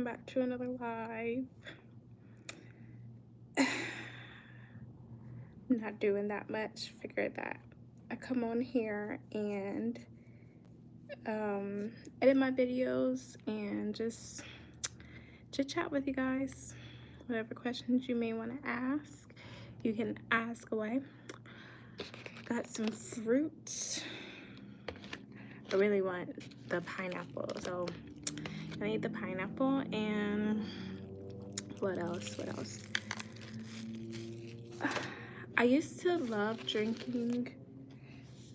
welcome back to another live. I'm not doing that much. Figured that I come on here and edit my videos and just chit chat with you guys. Whatever questions you may want to ask, you can ask away. Got some fruit. I really want the pineapple, so I need the pineapple. And what else? I used to love drinking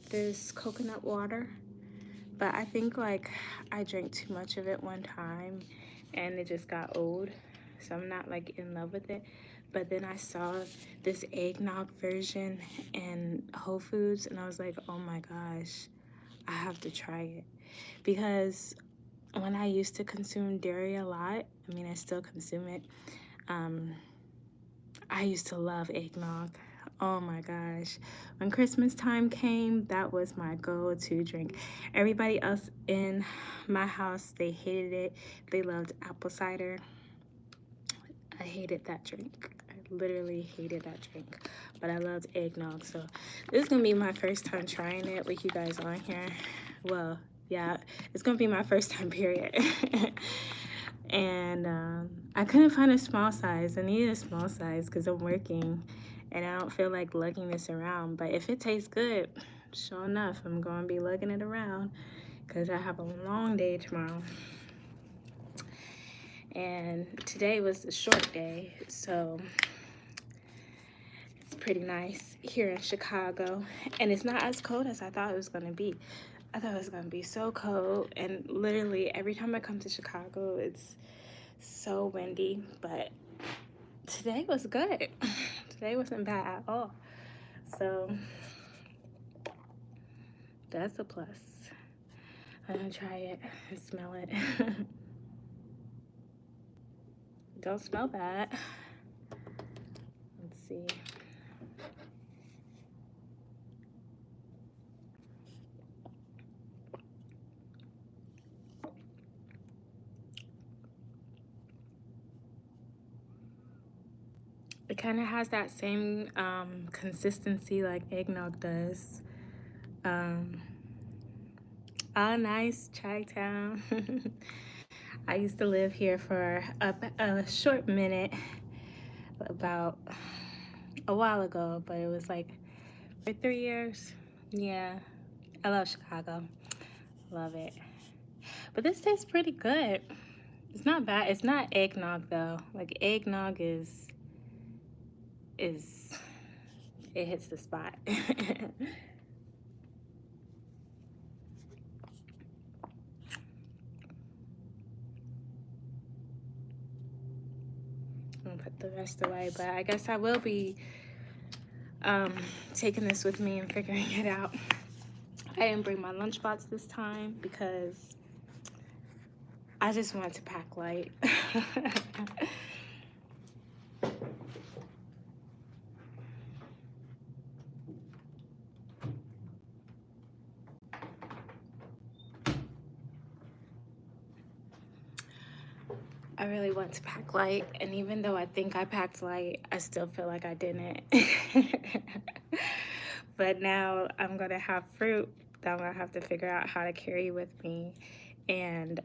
this coconut water, but I think like I drank too much of it one time and it just got old, so I'm not like in love with it. But then I saw this eggnog version in Whole Foods and I was like, oh my gosh, I have to try it. Because when I used to consume dairy a lot, I mean I still consume it, I used to love eggnog. Oh my gosh. When Christmas time came, that was my go-to drink. Everybody else in my house, they hated it. They loved apple cider. I hated that drink. I literally hated that drink. But I loved eggnog. So this is going to be my first time trying it with you guys on here. Well, yeah, it's going to be my first time, period. And I couldn't find a small size. I needed a small size because I'm working and I don't feel like lugging this around. But if it tastes good, sure enough, I'm going to be lugging it around because I have a long day tomorrow. And today was a short day, so it's pretty nice here in Chicago. And it's not as cold as I thought it was going to be. I thought it was going to be so cold, and literally every time I come to Chicago, it's so windy, but today was good. Today wasn't bad at all. So that's a plus. I'm gonna try it and smell it. Don't smell bad. Let's see. It kind of has that same consistency like eggnog does. Nice, Chi-town. I used to live here for a short minute, about a while ago, but it was like for 3 years. Yeah, I love Chicago. Love it. But this tastes pretty good. It's not bad. It's not eggnog though. Like eggnog is it hits the spot. I'm gonna put the rest away, but I guess I will be taking this with me and figuring it out. I didn't bring my lunchbox this time because I just wanted to pack light. I really want to pack light, and even though I think I packed light, I still feel like I didn't. But now I'm gonna have fruit that I'm gonna have to figure out how to carry with me, and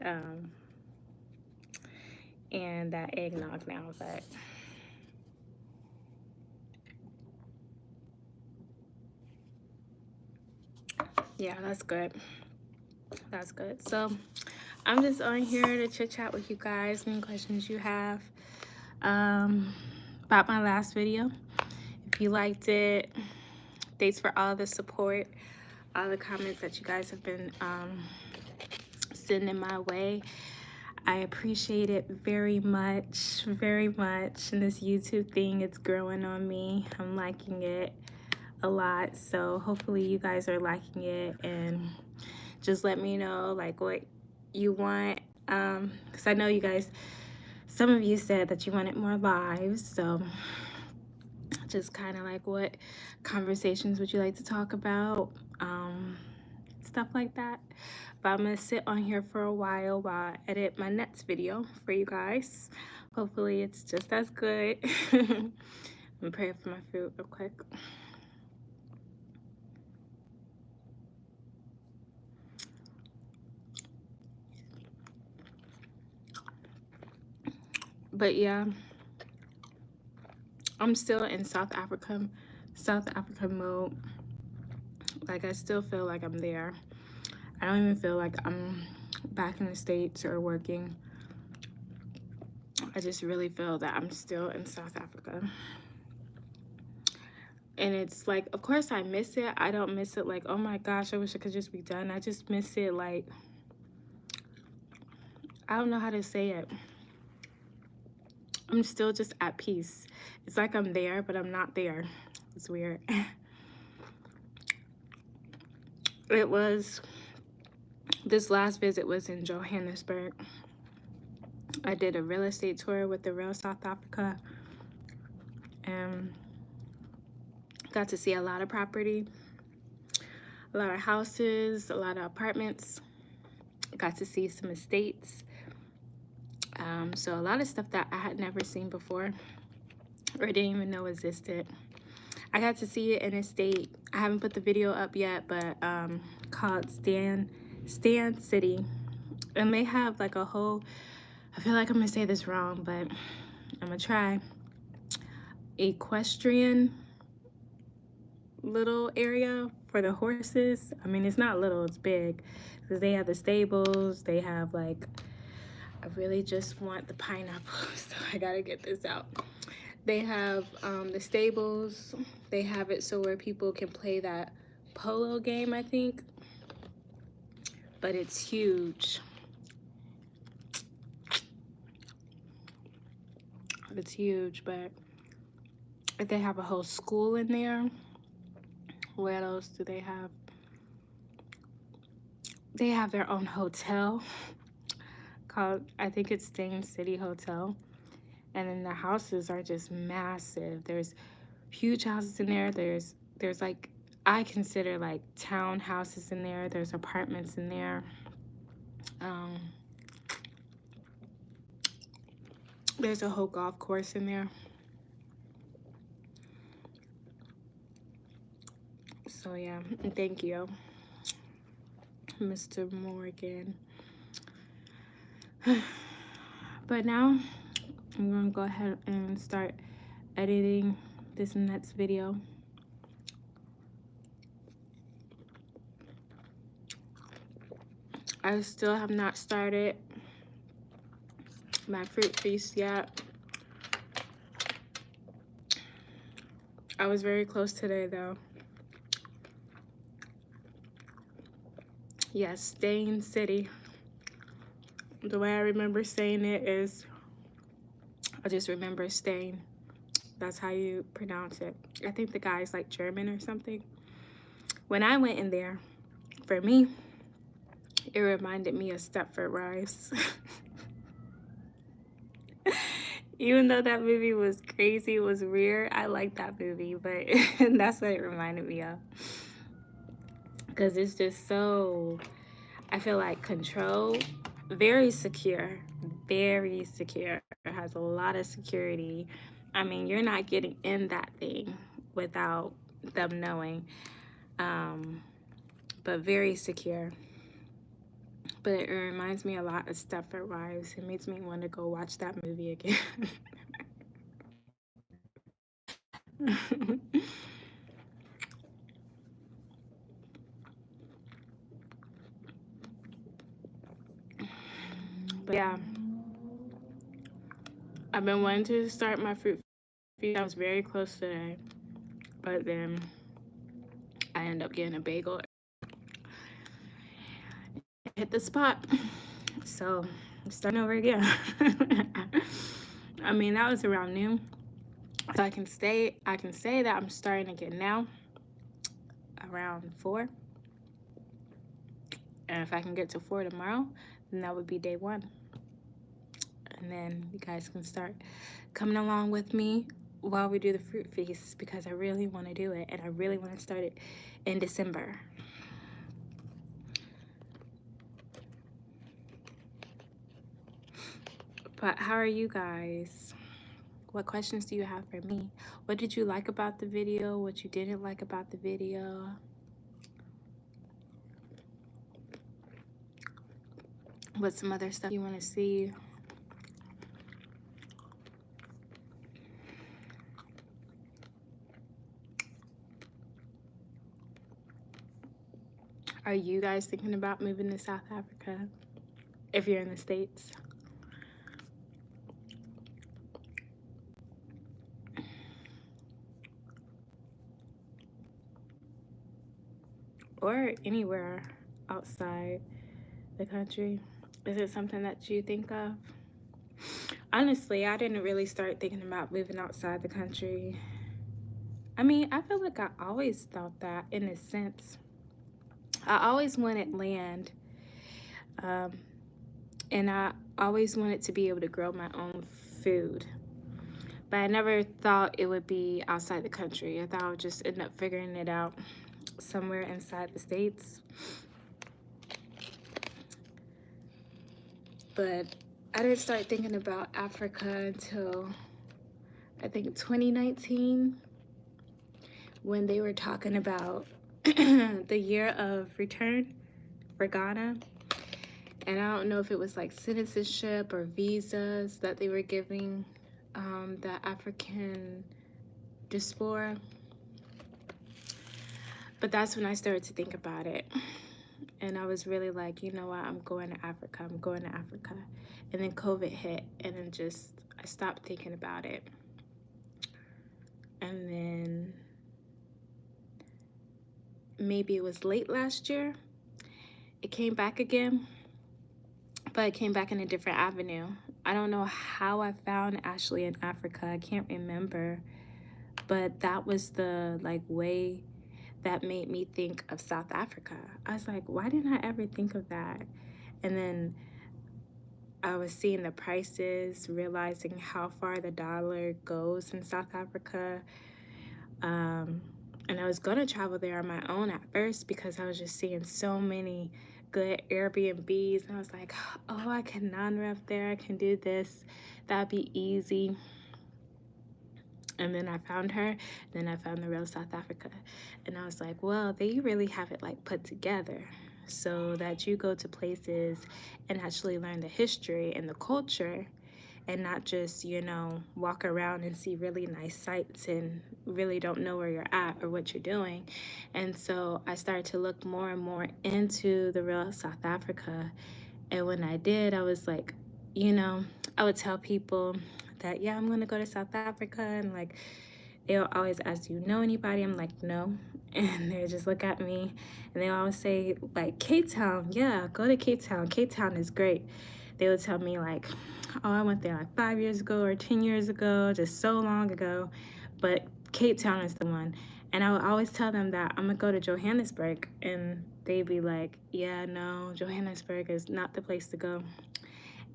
that eggnog now. But yeah, that's good. That's good. So I'm just on here to chit chat with you guys. Any questions you have about my last video? If you liked it, thanks for all the support, all the comments that you guys have been sending my way. I appreciate it very much, very much. And this YouTube thing, it's growing on me. I'm liking it a lot. So hopefully you guys are liking it, and just let me know like what you want. Because I know you guys, some of you said that you wanted more lives. So just kind of like what conversations would you like to talk about? stuff like that. But I'm gonna sit on here for a while I edit my next video for you guys. Hopefully it's just as good. I'm praying for my food real quick. But yeah, I'm still in South Africa mode. Like, I still feel like I'm there. I don't even feel like I'm back in the States or working. I just really feel that I'm still in South Africa. And it's like, of course I miss it. I don't miss it like, oh my gosh, I wish I could just be done. I just miss it like, I don't know how to say it. I'm still just at peace. It's like I'm there, but I'm not there. It's weird. This last visit was in Johannesburg. I did a real estate tour with the Real South Africa and got to see a lot of property, a lot of houses, a lot of apartments. Got to see some estates. So a lot of stuff that I had never seen before or didn't even know existed. I got to see it in a state. I haven't put the video up yet, but called Stan City. And they have like a whole, I feel like I'm gonna say this wrong, but I'm gonna try. Equestrian little area for the horses. I mean, it's not little, it's big. Because they have the stables, they have like, I really just want the pineapple, so I gotta get this out. They have the stables. They have it so where people can play that polo game, I think. But it's huge. It's huge, but they have a whole school in there. What else do they have? They have their own hotel called, I think it's Stan City Hotel. And then the houses are just massive. There's huge houses in there. There's like, I consider like townhouses in there. There's apartments in there. There's a whole golf course in there. So yeah, thank you, Mr. Morgan. But now I'm gonna go ahead and start editing this next video. I still have not started my fruit feast yet. I was very close today though. Yes, Stan City. The way I remember saying it is, I just remember Stan. That's how you pronounce it. I think the guy's like German or something. When I went in there, for me, it reminded me of Stepford Wives. Even though that movie was crazy, it was weird, I like that movie, but that's what it reminded me of. Because it's just so, I feel like control, very secure, very secure. It has a lot of security. I mean, you're not getting in that thing without them knowing, but very secure. But it reminds me a lot of Stepford Wives. It makes me want to go watch that movie again. But yeah, I've been wanting to start my fruit feast. I was very close today, but then I ended up getting a bagel. Hit the spot. So I'm starting over again. I mean, that was around noon. So I can say that I'm starting again now around 4. And if I can get to 4 tomorrow, then that would be day 1. And then you guys can start coming along with me while we do the fruit feast, because I really want to do it and I really want to start it in December. But how are you guys? What questions do you have for me? What did you like about the video? What you didn't like about the video? What's some other stuff you want to see? Are you guys thinking about moving to South Africa if you're in the States? Or anywhere outside the country? Is it something that you think of? Honestly, I didn't really start thinking about moving outside the country. I mean, I feel like I always thought that in a sense. I always wanted land, and I always wanted to be able to grow my own food. But I never thought it would be outside the country. I thought I would just end up figuring it out somewhere inside the States. But I didn't start thinking about Africa until I think 2019, when they were talking about the year of return for Ghana. And I don't know if it was like citizenship or visas that they were giving the African diaspora. But that's when I started to think about it. And I was really like, you know what, I'm going to Africa. I'm going to Africa. And then COVID hit, and then I stopped thinking about it. And then maybe it was late last year, it came back again, but it came back in a different avenue. I don't know how I found Ashley in Africa. I can't remember, but that was the way that made me think of South Africa. I was like, why didn't I ever think of that? And then I was seeing the prices, realizing how far the dollar goes in South Africa. And I was going to travel there on my own at first because I was just seeing so many good Airbnbs. And I was like, oh, I can non-ref there. I can do this. That'd be easy. And then I found her. Then I found the real South Africa. And I was like, well, they really have it put together so that you go to places and actually learn the history and the culture, and not just, walk around and see really nice sights and really don't know where you're at or what you're doing. And so I started to look more and more into the real South Africa. And when I did, I was like, I would tell people that, yeah, I'm going to go to South Africa. And they'll always ask, you know anybody? I'm like, no. And they just look at me and they always say, Cape Town. Yeah, go to Cape Town. Cape Town is great. They would tell me oh, I went there 5 years ago or 10 years ago, just so long ago. But Cape Town is the one. And I would always tell them that I'm going to go to Johannesburg. And they'd be like, yeah, no, Johannesburg is not the place to go.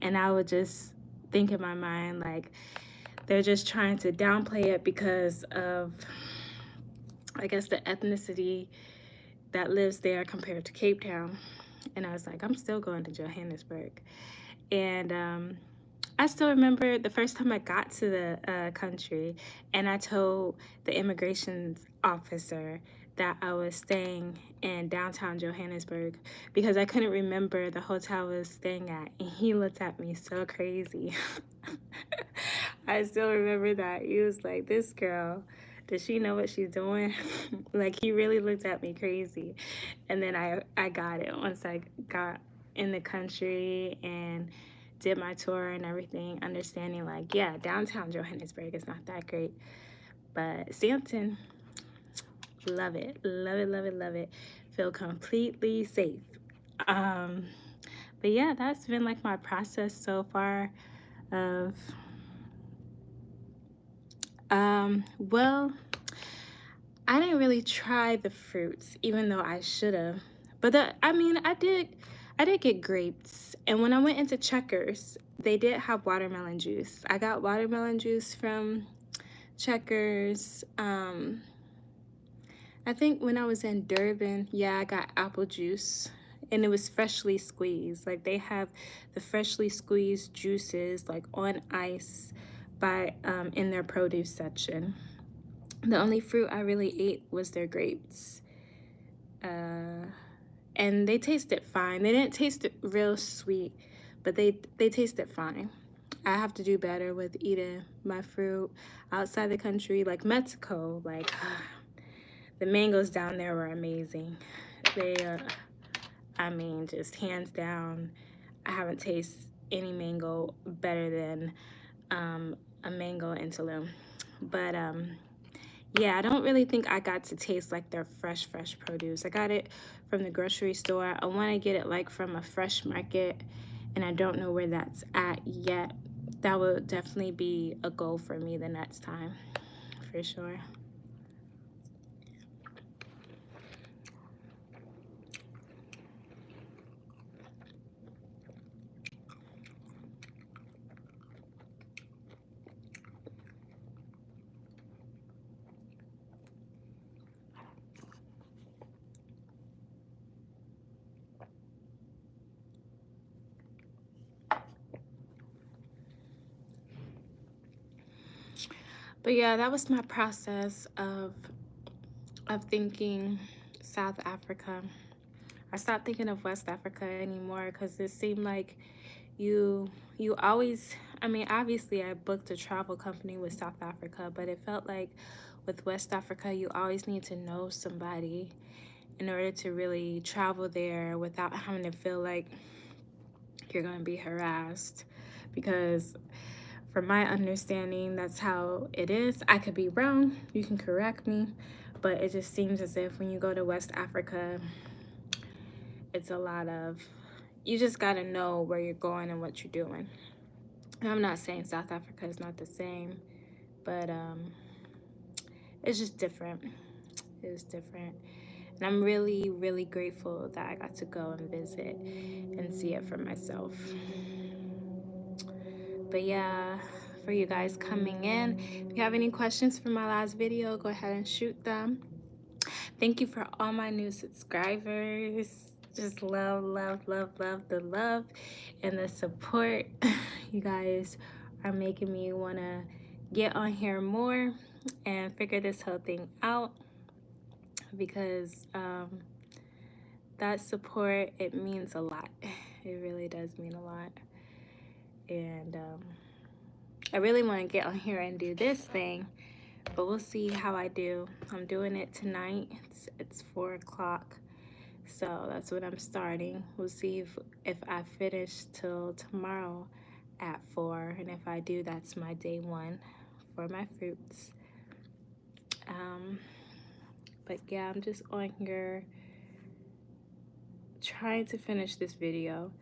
And I would just think in my mind, they're just trying to downplay it because of, I guess, the ethnicity that lives there compared to Cape Town. And I was like, I'm still going to Johannesburg. And I still remember the first time I got to the country, and I told the immigration officer that I was staying in downtown Johannesburg because I couldn't remember the hotel I was staying at, and he looked at me so crazy. I still remember that. He was like, this girl, does she know what she's doing? He really looked at me crazy. And then I got it once I got in the country and did my tour and everything, understanding yeah, downtown Johannesburg is not that great, but Sandton, love it, love it, love it, love it. Feel completely safe. But yeah, that's been my process so far of well, I didn't really try the fruits, even though I should have. But I did get grapes. And when I went into Checkers, they did have watermelon juice. I got watermelon juice from Checkers. I think when I was in Durban, yeah, I got apple juice. and it was freshly squeezed. Like they have the freshly squeezed juices like on ice by in their produce section. The only fruit I really ate was their grapes. And they tasted fine. They didn't taste real sweet, but they tasted fine. I have to do better with eating my fruit outside the country, like Mexico. Like the mangoes down there were amazing. They are, I mean, just hands down. I haven't tasted any mango better than a mango in Tulum. But yeah, I don't really think I got to taste like their fresh produce. I got it from the grocery store. I want to get it like from a fresh market, and I don't know where that's at yet. That would definitely be a goal for me the next time, for sure. But yeah, that was my process of thinking South Africa. I stopped thinking of West Africa anymore because it seemed like you always, I mean, obviously I booked a travel company with South Africa, but it felt like with West Africa you always need to know somebody in order to really travel there without having to feel like you're going to be harassed, because from my understanding that's how it is. I could be wrong, you can correct me, but it just seems as if when you go to West Africa, it's a lot of, you just got to know where you're going and what you're doing. And I'm not saying South Africa is not the same, but it's just different. It's different. And I'm really, really grateful that I got to go and visit and see it for myself. But yeah, for you guys coming in, if you have any questions for my last video, go ahead and shoot them. Thank you for all my new subscribers. Just love the love and the support. You guys are making me want to get on here more and figure this whole thing out, because that support, it means a lot. It really does mean a lot. And I really want to get on here and do this thing, but we'll see how I do. I'm doing it tonight. It's 4 o'clock, so that's when I'm starting. We'll see if I finish till tomorrow at 4, and if I do, that's my day 1 for my fruits. But yeah, I'm just on here trying to finish this video.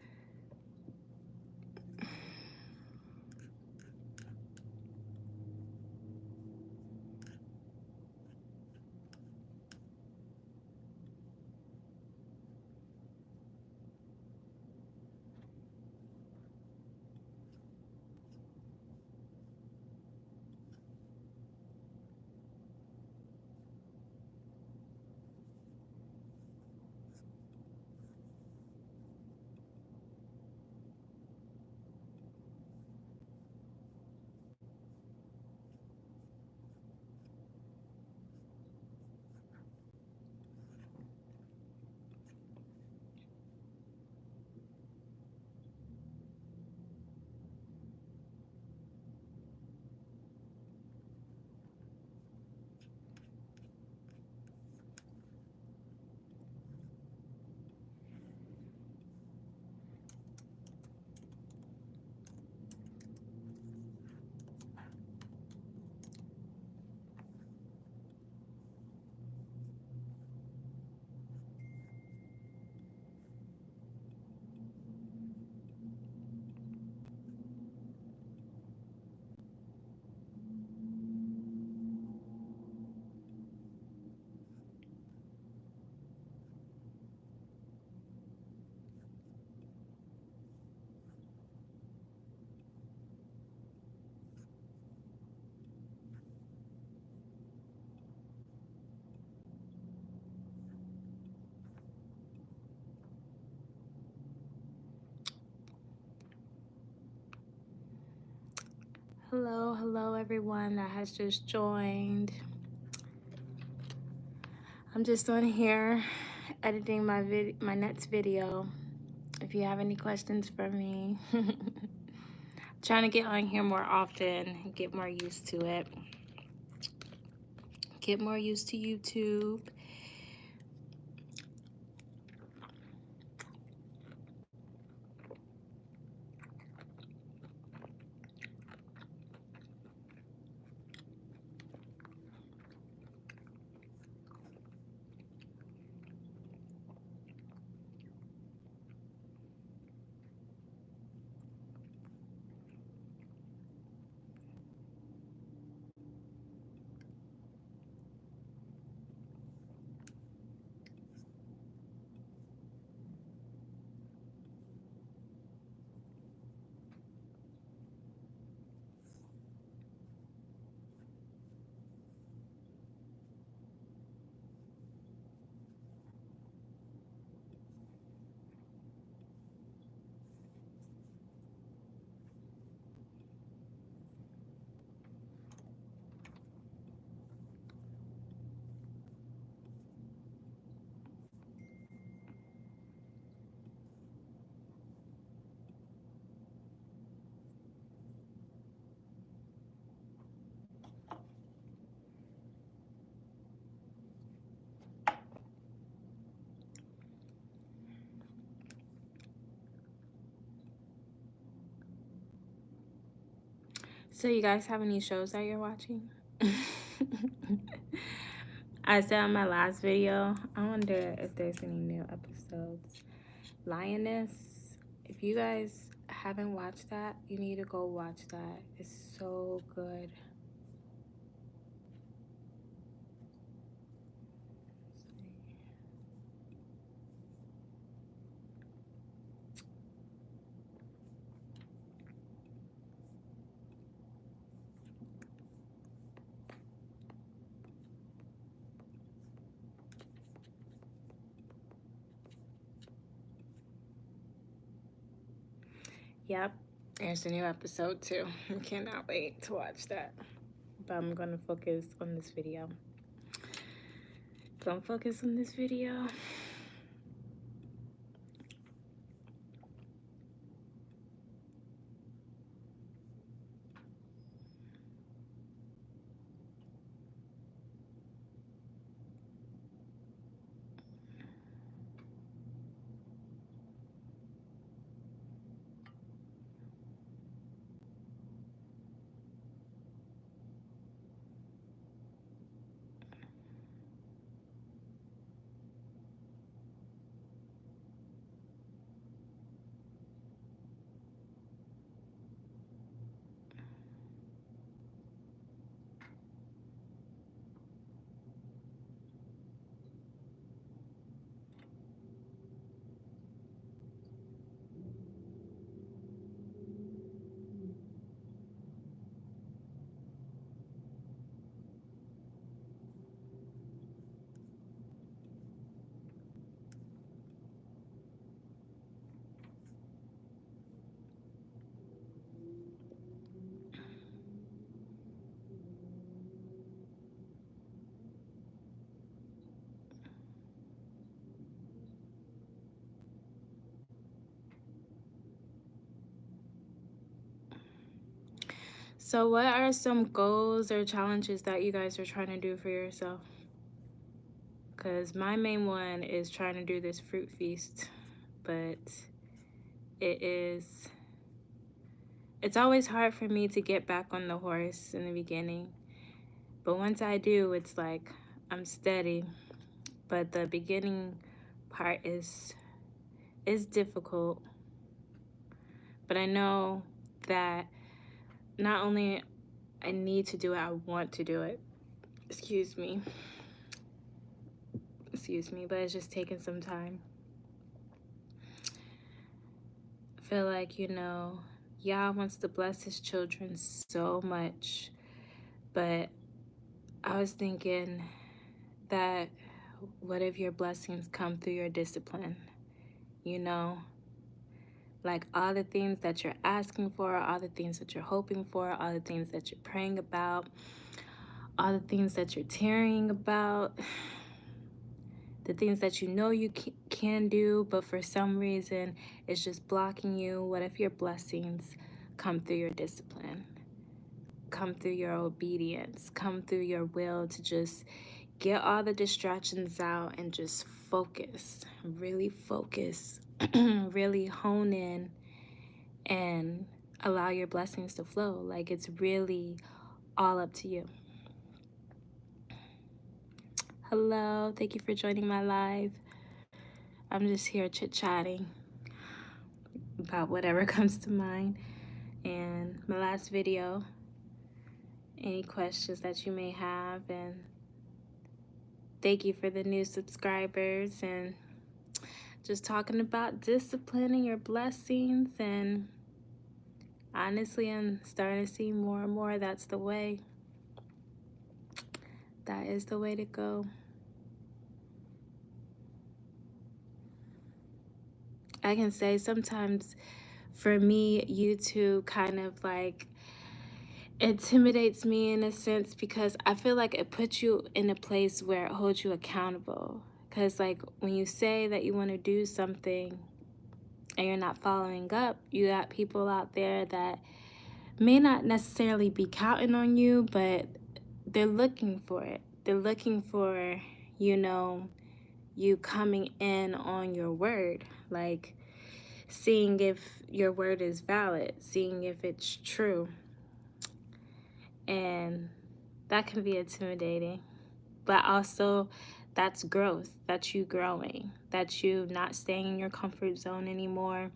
Hello everyone that has just joined. I'm just on here editing my next video. If you have any questions for me, trying to get on here more often, get more used to it, get more used to YouTube. So you guys have any shows that you're watching? I said on my last video, I wonder if there's any new episodes. Lioness, if you guys haven't watched that, you need to go watch that. It's so good. Yep, there's a new episode too. I cannot wait to watch that. But I'm gonna focus on this video. Gonna focus on this video. So what are some goals or challenges that you guys are trying to do for yourself? Because my main one is trying to do this fruit feast, but it's always hard for me to get back on the horse in the beginning. But once I do, it's like I'm steady. But the beginning part is difficult. But I know that not only I need to do it, I want to do it. Excuse me, but it's just taking some time. I feel like, Yah wants to bless his children so much, but I was thinking that what if your blessings come through your discipline, you know? Like all the things that you're asking for, all the things that you're hoping for, all the things that you're praying about, all the things that you're tearing about, the things that you know you can do, but for some reason it's just blocking you. What if your blessings come through your discipline, come through your obedience, come through your will to just get all the distractions out and just focus, really hone in and allow your blessings to flow. Like it's really all up to you. Hello, thank you for joining my live. I'm just here chit-chatting about whatever comes to mind. And my last video, any questions that you may have, and thank you for the new subscribers, and just talking about disciplining your blessings. And honestly, I'm starting to see more and more that's the way. That is the way to go. I can say sometimes for me, YouTube kind of like intimidates me in a sense, because I feel like it puts you in a place where it holds you accountable. Because like when you say that you want to do something and you're not following up, you got people out there that may not necessarily be counting on you, but they're looking for it. They're looking for, you coming in on your word, like seeing if your word is valid, seeing if it's true. And that can be intimidating, but also that's growth. That's you growing, that's you not staying in your comfort zone anymore,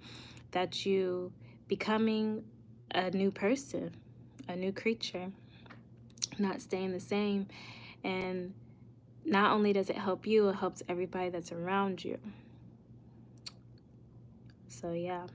that's you becoming a new person, a new creature, not staying the same. And not only does it help you, it helps everybody that's around you. So yeah.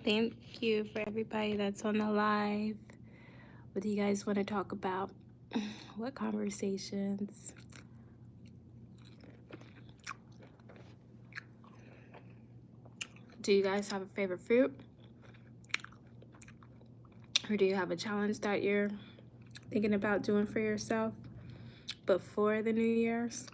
Thank you for everybody that's on the live. What do you guys want to talk about? What conversations? Do you guys have a favorite fruit? Or do you have a challenge that you're thinking about doing for yourself before the New Year's?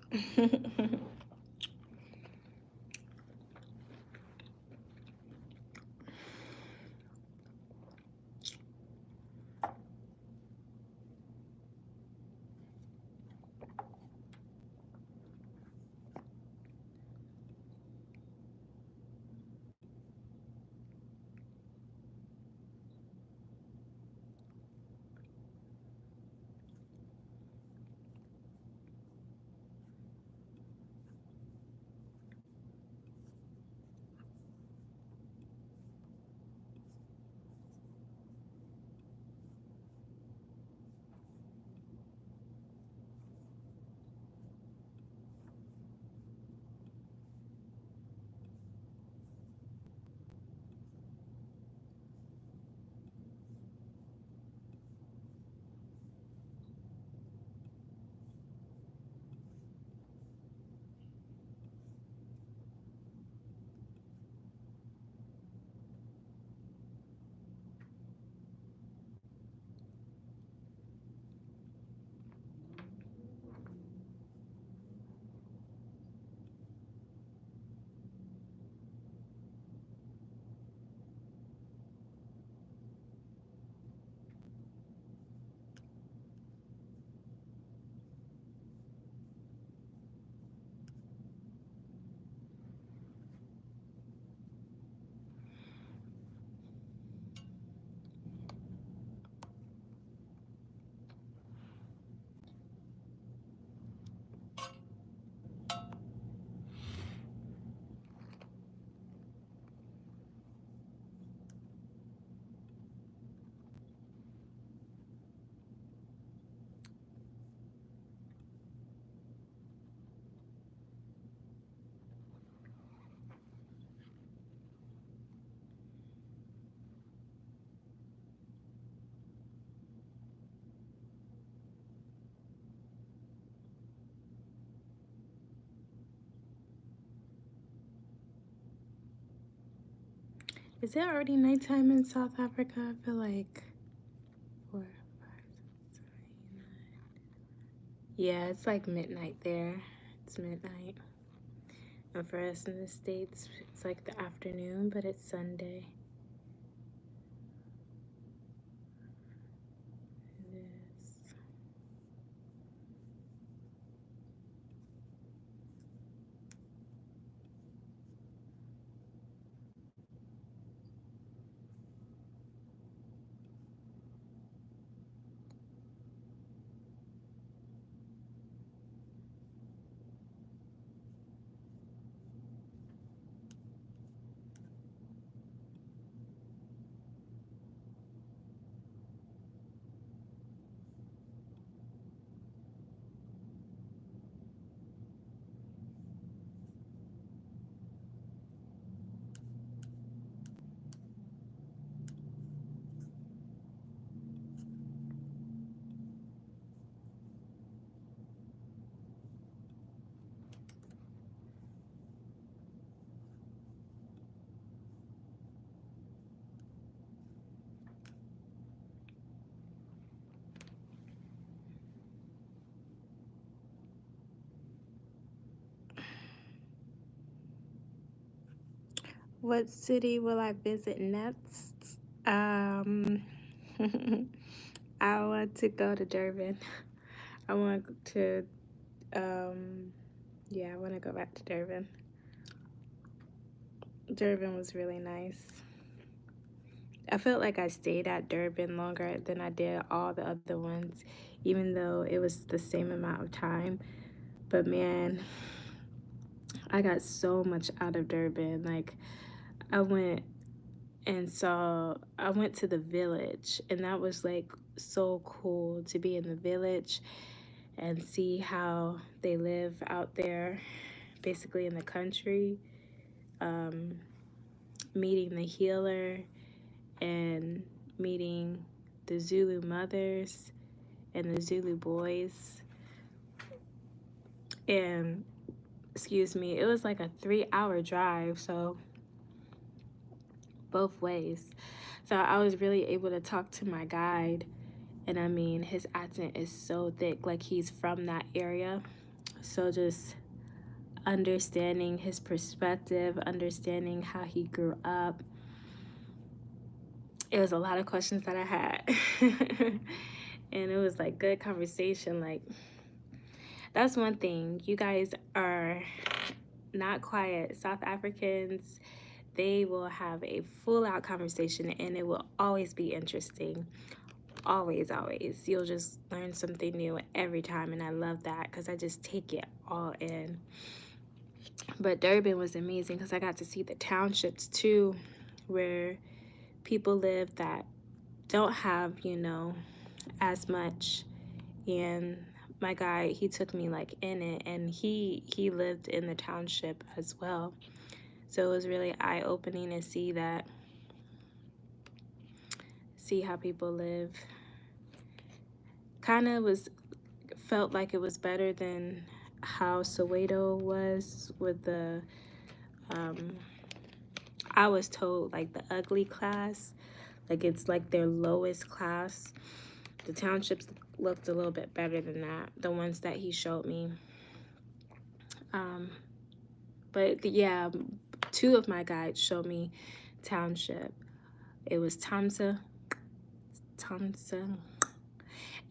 Is it already nighttime in South Africa? I feel like 4, 5, 6, 7, 8, 9. Yeah, it's like midnight there. It's midnight. And for us in the States, it's like the afternoon, but it's Sunday. It is. What city will I visit next? Um, I want to go to Durban. I want to, yeah, I want to go back to Durban. Durban was really nice. I felt like I stayed at Durban longer than I did all the other ones, even though it was the same amount of time. But man, I got so much out of Durban. Like, I went I went to the village, and that was like so cool to be in the village and see how they live out there, basically in the country. Um, Meeting the healer and meeting the Zulu mothers and the Zulu boys. And excuse me, it was like a 3-hour drive, so both ways. So I was really able to talk to my guide, and I mean, his accent is so thick, like he's from that area. So just understanding his perspective, understanding how he grew up. It was a lot of questions that I had. And it was like good conversation. Like, that's one thing. You guys are not quiet. South Africans, they will have a full out conversation, and it will always be interesting. Always, always. You'll just learn something new every time, and I love that because I just take it all in. But Durban was amazing because I got to see the townships too, where people live that don't have, as much. And my guy, he took me like in it, and he lived in the township as well. So it was really eye-opening to see how people live. Kind of felt like it was better than how Soweto was with the I was told like the ugly class, like it's like their lowest class. The townships looked a little bit better than that, the ones that he showed me. But yeah, 2 of my guides showed me township. It was Tamsa,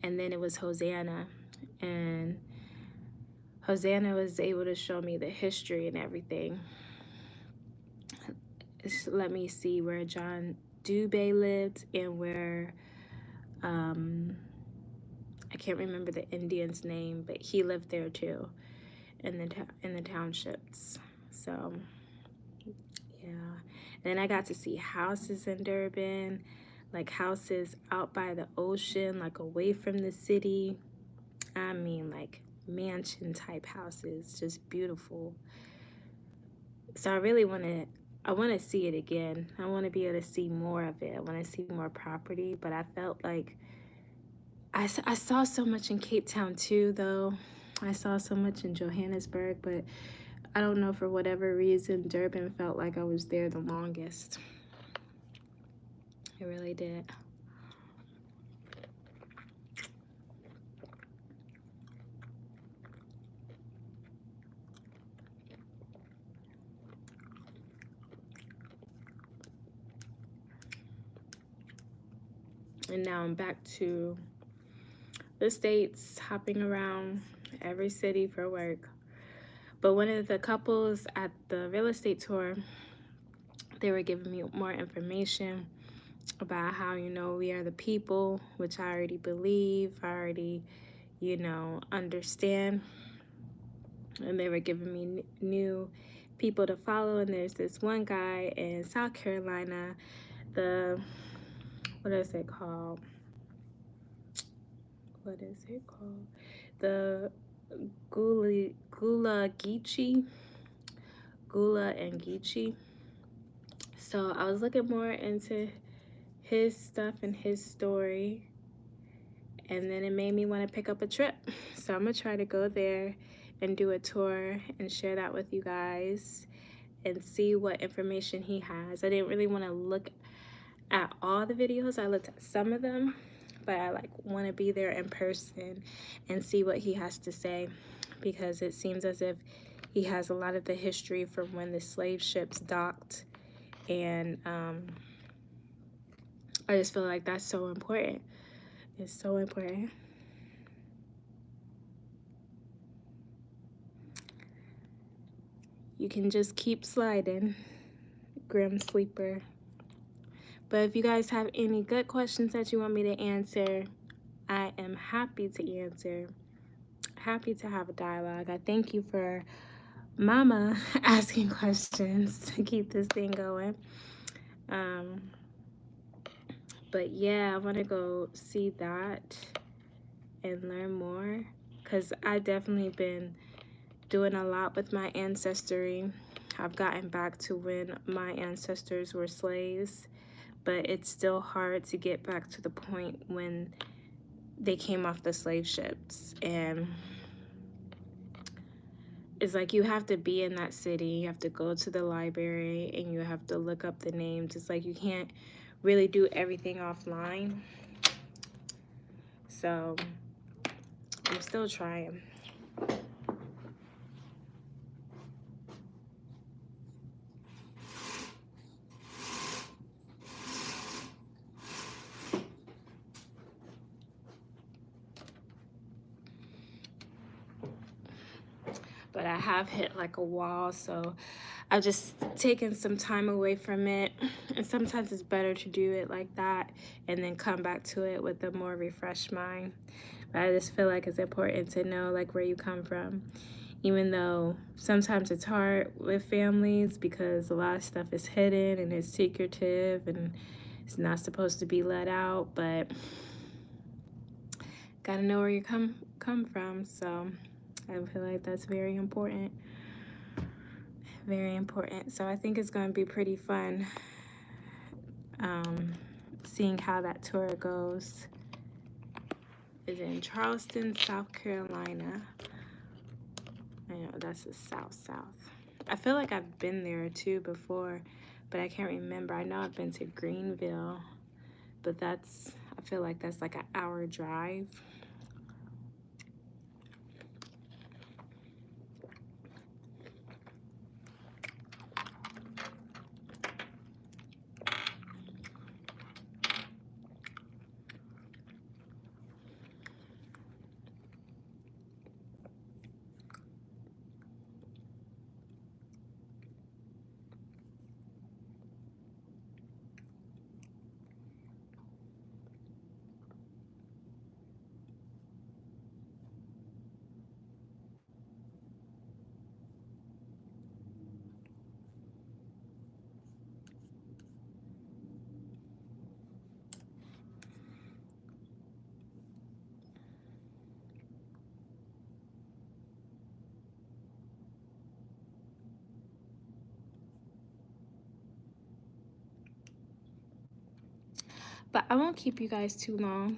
and then it was Hosanna. And Hosanna was able to show me the history and everything. Let me see where John Dubé lived and where I can't remember the Indian's name, but he lived there too, in the townships. So yeah, and then I got to see houses in Durban, like houses out by the ocean, like away from the city. I mean, like mansion type houses, just beautiful. So I really want to see it again. I want to be able to see more of it. I want to see more property, but I felt like I saw so much in Cape Town too, though. I saw so much in Johannesburg, but I don't know, for whatever reason, Durban felt like I was there the longest. It really did. And now I'm back to the States, hopping around every city for work. But one of the couples at the real estate tour, they were giving me more information about how, we are the people, which I already believe, I already, understand. And they were giving me new people to follow. And there's this one guy in South Carolina, what is it called? The Gula and Geechee. So I was looking more into his stuff and his story, and then it made me want to pick up a trip. So I'm gonna try to go there and do a tour and share that with you guys and see what information he has. I didn't really want to look at all the videos. I looked at some of them, but I want to be there in person and see what he has to say, because it seems as if he has a lot of the history from when the slave ships docked, and I just feel like that's so important. It's so important. You can just keep sliding, Grim Sleeper. But if you guys have any good questions that you want me to answer, I am happy to answer. Happy to have a dialogue. I thank you for Mama asking questions to keep this thing going. But yeah, I want to go see that and learn more, because I definitely been doing a lot with my ancestry. I've gotten back to when my ancestors were slaves, but it's still hard to get back to the point when they came off the slave ships. And it's like you have to be in that city, you have to go to the library, and you have to look up the names. It's like you can't really do everything offline. So I'm still trying. But I have hit like a wall, so I've just taken some time away from it. And sometimes it's better to do it like that and then come back to it with a more refreshed mind. But I just feel like it's important to know where you come from, even though sometimes it's hard with families because a lot of stuff is hidden and it's secretive and it's not supposed to be let out, but gotta know where you come from. So I feel like that's very important. Very important. So I think it's going to be pretty fun seeing how that tour goes. Is in Charleston, South Carolina. I know that's the south. I feel like I've been there too before, but I can't remember. I know I've been to Greenville, but I feel like that's like an hour drive. But I won't keep you guys too long.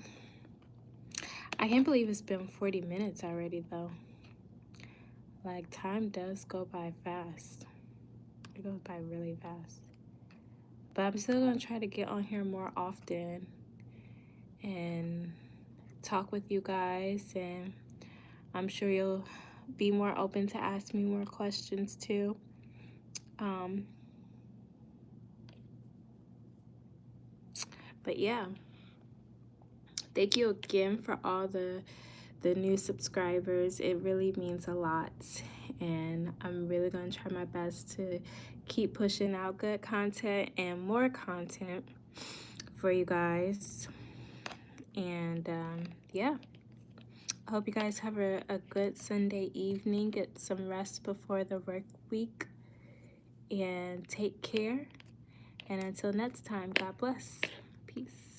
I can't believe it's been 40 minutes already, though. Time does go by fast. It goes by really fast. But I'm still going to try to get on here more often and talk with you guys, and I'm sure you'll be more open to ask me more questions too. But yeah, thank you again for all the new subscribers. It really means a lot, and I'm really going to try my best to keep pushing out good content and more content for you guys. And yeah, I hope you guys have a good Sunday evening. Get some rest before the work week, and take care. And until next time, God bless. Peace.